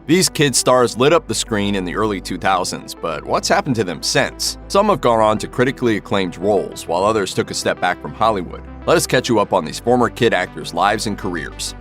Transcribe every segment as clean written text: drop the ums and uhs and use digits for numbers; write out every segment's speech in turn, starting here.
These kid stars lit up the screen in the early 2000s, but what's happened to them since? Some have gone on to critically acclaimed roles, while others took a step back from Hollywood. Let us catch you up on these former kid actors' lives and careers.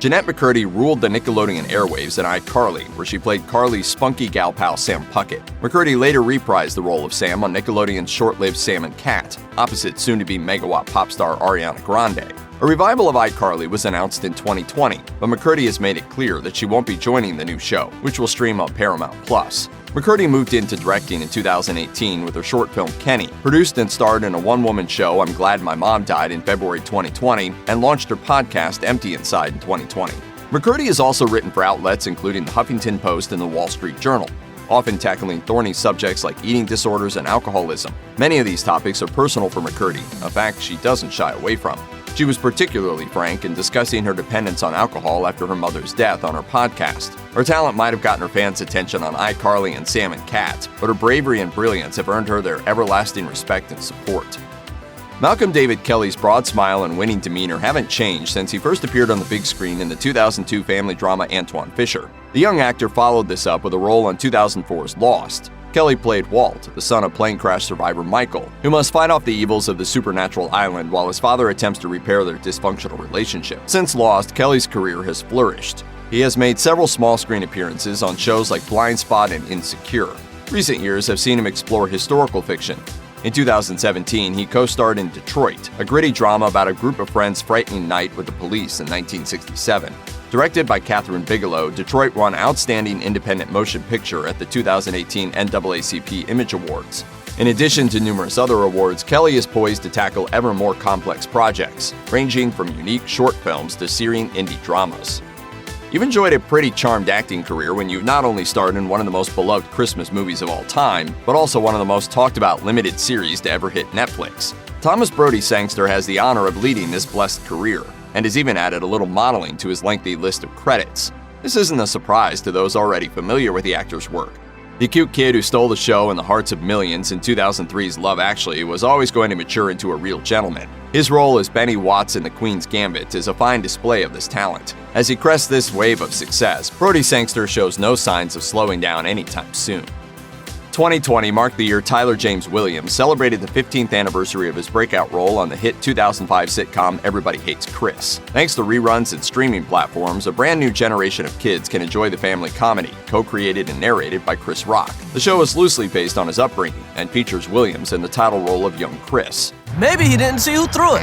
Jennette McCurdy ruled the Nickelodeon airwaves in iCarly, where she played Carly's spunky gal pal Sam Puckett. McCurdy later reprised the role of Sam on Nickelodeon's short-lived Sam and Cat, opposite soon-to-be megawatt pop star Ariana Grande. A revival of iCarly was announced in 2020, but McCurdy has made it clear that she won't be joining the new show, which will stream on Paramount+. McCurdy moved into directing in 2018 with her short film Kenny, produced and starred in a one-woman show I'm Glad My Mom Died in February 2020, and launched her podcast Empty Inside in 2020. McCurdy has also written for outlets including the Huffington Post and the Wall Street Journal, often tackling thorny subjects like eating disorders and alcoholism. Many of these topics are personal for McCurdy, a fact she doesn't shy away from. She was particularly frank in discussing her dependence on alcohol after her mother's death on her podcast. Her talent might have gotten her fans' attention on iCarly and Sam and Cat, but her bravery and brilliance have earned her their everlasting respect and support. Malcolm David Kelley's broad smile and winning demeanor haven't changed since he first appeared on the big screen in the 2002 family drama Antoine Fisher. The young actor followed this up with a role on 2004's Lost. Kelley played Walt, the son of plane crash survivor Michael, who must fight off the evils of the supernatural island while his father attempts to repair their dysfunctional relationship. Since Lost, Kelley's career has flourished. He has made several small-screen appearances on shows like Blind Spot and Insecure. Recent years have seen him explore historical fiction. In 2017, he co-starred in Detroit, a gritty drama about a group of friends' frightening night with the police in 1967. Directed by Kathryn Bigelow, Detroit won Outstanding Independent Motion Picture at the 2018 NAACP Image Awards. In addition to numerous other awards, Kelley is poised to tackle ever more complex projects, ranging from unique short films to searing indie dramas. You've enjoyed a pretty charmed acting career when you've not only starred in one of the most beloved Christmas movies of all time, but also one of the most talked about limited series to ever hit Netflix. Thomas Brodie-Sangster has the honor of leading this blessed career, and has even added a little modeling to his lengthy list of credits. This isn't a surprise to those already familiar with the actor's work. The cute kid who stole the show in the hearts of millions in 2003's Love Actually was always going to mature into a real gentleman. His role as Benny Watts in The Queen's Gambit is a fine display of this talent. As he crests this wave of success, Brodie-Sangster shows no signs of slowing down anytime soon. 2020 marked the year Tyler James Williams celebrated the 15th anniversary of his breakout role on the hit 2005 sitcom Everybody Hates Chris. Thanks to reruns and streaming platforms, a brand new generation of kids can enjoy the family comedy, co-created and narrated by Chris Rock. The show is loosely based on his upbringing and features Williams in the title role of young Chris. Maybe he didn't see who threw it.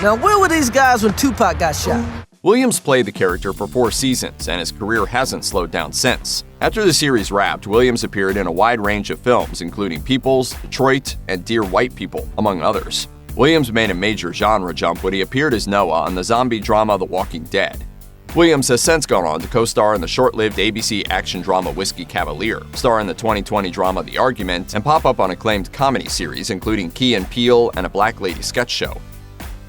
Now, where were these guys when Tupac got shot? Williams played the character for 4 seasons, and his career hasn't slowed down since. After the series wrapped, Williams appeared in a wide range of films, including Peoples, Detroit, and Dear White People, among others. Williams made a major genre jump when he appeared as Noah on the zombie drama The Walking Dead. Williams has since gone on to co-star in the short-lived ABC action drama Whiskey Cavalier, star in the 2020 drama The Argument, and pop up on acclaimed comedy series including Key and Peele and a Black Lady sketch show.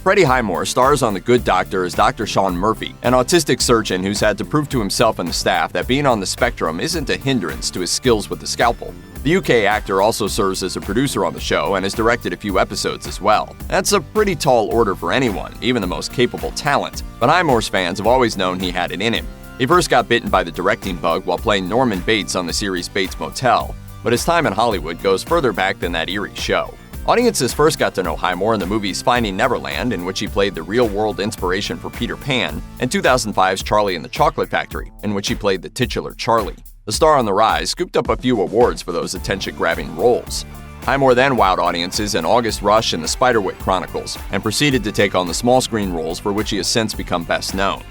Freddie Highmore stars on The Good Doctor as Dr. Sean Murphy, an autistic surgeon who's had to prove to himself and the staff that being on the spectrum isn't a hindrance to his skills with the scalpel. The UK actor also serves as a producer on the show and has directed a few episodes as well. That's a pretty tall order for anyone, even the most capable talent, but Highmore's fans have always known he had it in him. He first got bitten by the directing bug while playing Norman Bates on the series Bates Motel, but his time in Hollywood goes further back than that eerie show. Audiences first got to know Highmore in the movies Finding Neverland, in which he played the real-world inspiration for Peter Pan, and 2005's Charlie and the Chocolate Factory, in which he played the titular Charlie. The star on the rise scooped up a few awards for those attention-grabbing roles. Highmore then wowed audiences in August Rush and the Spiderwick Chronicles, and proceeded to take on the small-screen roles for which he has since become best known.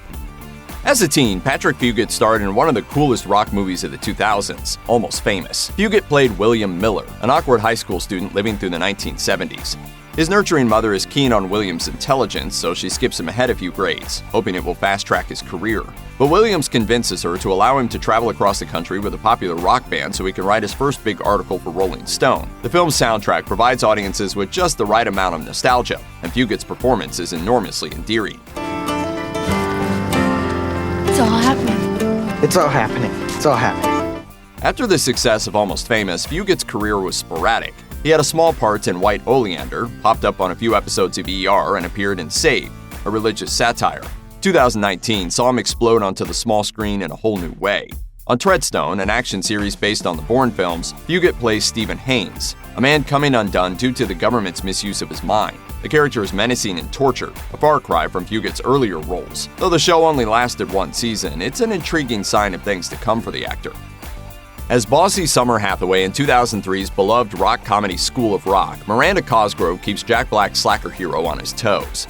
As a teen, Patrick Fugit starred in one of the coolest rock movies of the 2000s, Almost Famous. Fugit played William Miller, an awkward high school student living through the 1970s. His nurturing mother is keen on William's intelligence, so she skips him ahead a few grades, hoping it will fast-track his career. But Williams convinces her to allow him to travel across the country with a popular rock band so he can write his first big article for Rolling Stone. The film's soundtrack provides audiences with just the right amount of nostalgia, and Fugit's performance is enormously endearing. It's all happening. It's all happening. It's all happening. After the success of Almost Famous, Fugit's career was sporadic. He had a small part in White Oleander, popped up on a few episodes of ER, and appeared in Save, a religious satire. 2019 saw him explode onto the small screen in a whole new way. On Treadstone, an action series based on the Bourne films, Fugit plays Stephen Haynes, a man coming undone due to the government's misuse of his mind. The character is menacing and tortured, a far cry from Fugit's earlier roles. Though the show only lasted one season, it's an intriguing sign of things to come for the actor. As bossy Summer Hathaway in 2003's beloved rock comedy School of Rock, Miranda Cosgrove keeps Jack Black's slacker hero on his toes.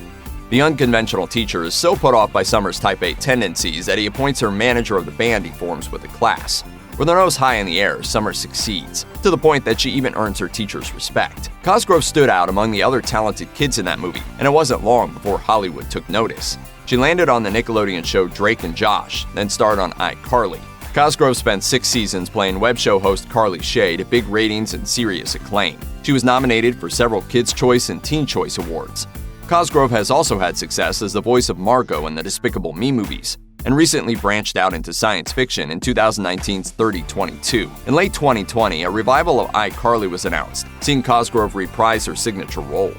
The unconventional teacher is so put off by Summer's Type A tendencies that he appoints her manager of the band he forms with the class. With her nose high in the air, Summer succeeds, to the point that she even earns her teacher's respect. Cosgrove stood out among the other talented kids in that movie, and it wasn't long before Hollywood took notice. She landed on the Nickelodeon show Drake and Josh, then starred on iCarly. Cosgrove spent 6 seasons playing web show host Carly Shay to big ratings and serious acclaim. She was nominated for several Kids' Choice and Teen Choice Awards. Cosgrove has also had success as the voice of Margot in the Despicable Me movies, and recently branched out into science fiction in 2019's 3022. In late 2020, a revival of iCarly was announced, seeing Cosgrove reprise her signature role.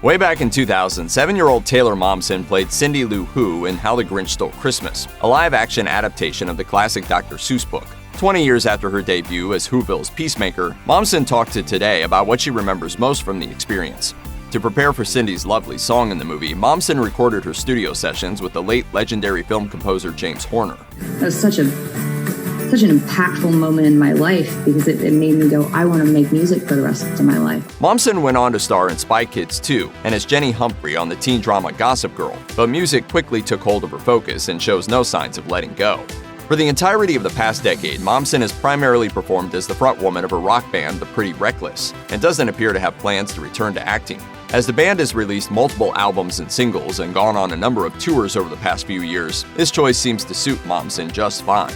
Way back in 2000, 7-year-old Taylor Momsen played Cindy Lou Who in How the Grinch Stole Christmas, a live-action adaptation of the classic Dr. Seuss book. 20 years after her debut as Whoville's Peacemaker, Momsen talked to Today about what she remembers most from the experience. To prepare for Cindy's lovely song in the movie, Momsen recorded her studio sessions with the late legendary film composer James Horner. That was such an impactful moment in my life because it made me go, I want to make music for the rest of my life. Momsen went on to star in Spy Kids 2 and as Jenny Humphrey on the teen drama Gossip Girl, but music quickly took hold of her focus and shows no signs of letting go. For the entirety of the past decade, Momsen has primarily performed as the frontwoman of her rock band, The Pretty Reckless, and doesn't appear to have plans to return to acting. As the band has released multiple albums and singles and gone on a number of tours over the past few years, this choice seems to suit Momsen just fine.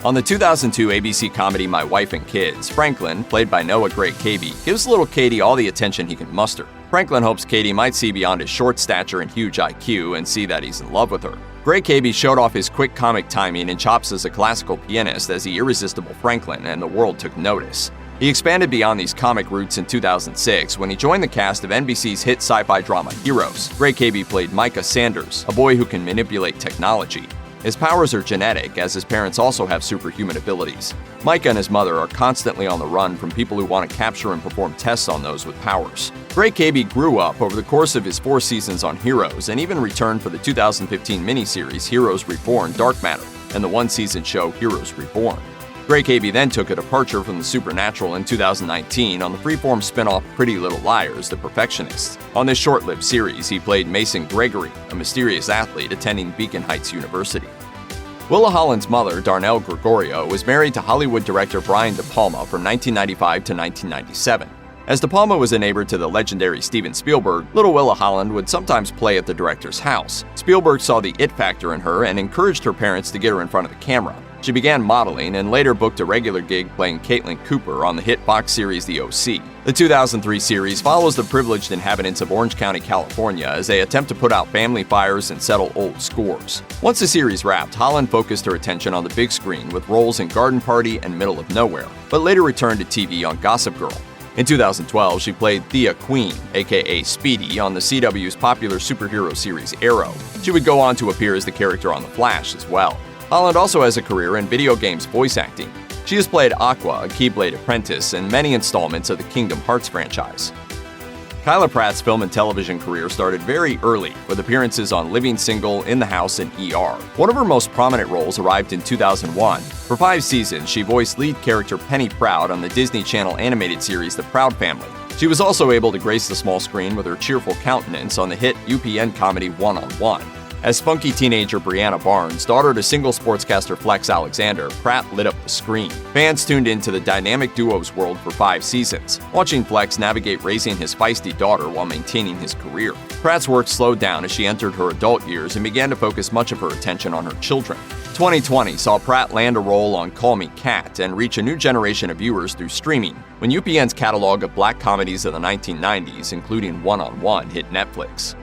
On the 2002 ABC comedy My Wife and Kids, Franklin, played by Noah Gray-Cabey, gives little Katie all the attention he can muster. Franklin hopes Katie might see beyond his short stature and huge IQ and see that he's in love with her. Gray-Cabey showed off his quick comic timing and chops as a classical pianist as the irresistible Franklin, and the world took notice. He expanded beyond these comic roots in 2006 when he joined the cast of NBC's hit sci-fi drama Heroes. Gray-Cabey played Micah Sanders, a boy who can manipulate technology. His powers are genetic, as his parents also have superhuman abilities. Micah and his mother are constantly on the run from people who want to capture and perform tests on those with powers. Gray-Cabey grew up over the course of his 4 seasons on Heroes and even returned for the 2015 miniseries Heroes Reborn Dark Matter and the one-season show Heroes Reborn. Gray-Cabey then took a departure from the supernatural in 2019 on the freeform spin-off Pretty Little Liars, The Perfectionists. On this short-lived series, he played Mason Gregory, a mysterious athlete attending Beacon Heights University. Willa Holland's mother, Darnell Gregorio, was married to Hollywood director Brian De Palma from 1995 to 1997. As De Palma was a neighbor to the legendary Steven Spielberg, little Willa Holland would sometimes play at the director's house. Spielberg saw the it factor in her and encouraged her parents to get her in front of the camera. She began modeling and later booked a regular gig playing Caitlin Cooper on the hit Fox series The O.C. The 2003 series follows the privileged inhabitants of Orange County, California, as they attempt to put out family fires and settle old scores. Once the series wrapped, Holland focused her attention on the big screen with roles in Garden Party and Middle of Nowhere, but later returned to TV on Gossip Girl. In 2012, she played Thea Queen, aka Speedy, on the CW's popular superhero series Arrow. She would go on to appear as the character on The Flash as well. Holland also has a career in video games voice acting. She has played Aqua, a Keyblade apprentice, in many installments of the Kingdom Hearts franchise. Kyla Pratt's film and television career started very early, with appearances on Living Single, In the House, and ER. One of her most prominent roles arrived in 2001. For 5 seasons, she voiced lead character Penny Proud on the Disney Channel animated series The Proud Family. She was also able to grace the small screen with her cheerful countenance on the hit UPN comedy One on One. As spunky teenager Brianna Barnes, daughter to single sportscaster Flex Alexander, Pratt lit up the screen. Fans tuned into the dynamic duo's world for 5 seasons, watching Flex navigate raising his feisty daughter while maintaining his career. Pratt's work slowed down as she entered her adult years and began to focus much of her attention on her children. 2020 saw Pratt land a role on Call Me Kat and reach a new generation of viewers through streaming, when UPN's catalog of black comedies of the 1990s, including One on One, hit Netflix.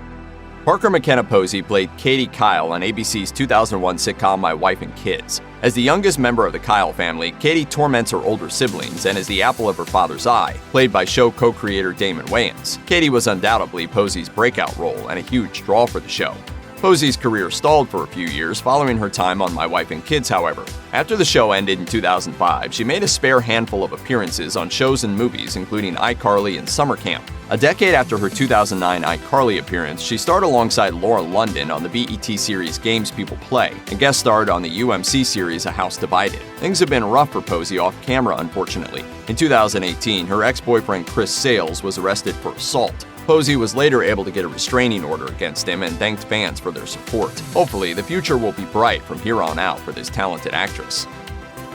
Parker McKenna Posey played Katie Kyle on ABC's 2001 sitcom My Wife and Kids. As the youngest member of the Kyle family, Katie torments her older siblings and is the apple of her father's eye, played by show co-creator Damon Wayans. Katie was undoubtedly Posey's breakout role and a huge draw for the show. Posey's career stalled for a few years following her time on My Wife and Kids, however. After the show ended in 2005, she made a spare handful of appearances on shows and movies, including iCarly and Summer Camp. A decade after her 2009 iCarly appearance, she starred alongside Laura London on the BET series Games People Play and guest starred on the UMC series A House Divided. Things have been rough for Posey off camera, unfortunately. In 2018, her ex-boyfriend Chris Sales was arrested for assault. Posey was later able to get a restraining order against him and thanked fans for their support. Hopefully, the future will be bright from here on out for this talented actress.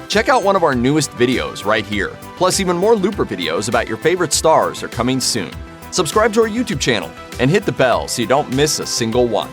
Check out one of our newest videos right here. Plus, even more Looper videos about your favorite stars are coming soon. Subscribe to our YouTube channel and hit the bell so you don't miss a single one.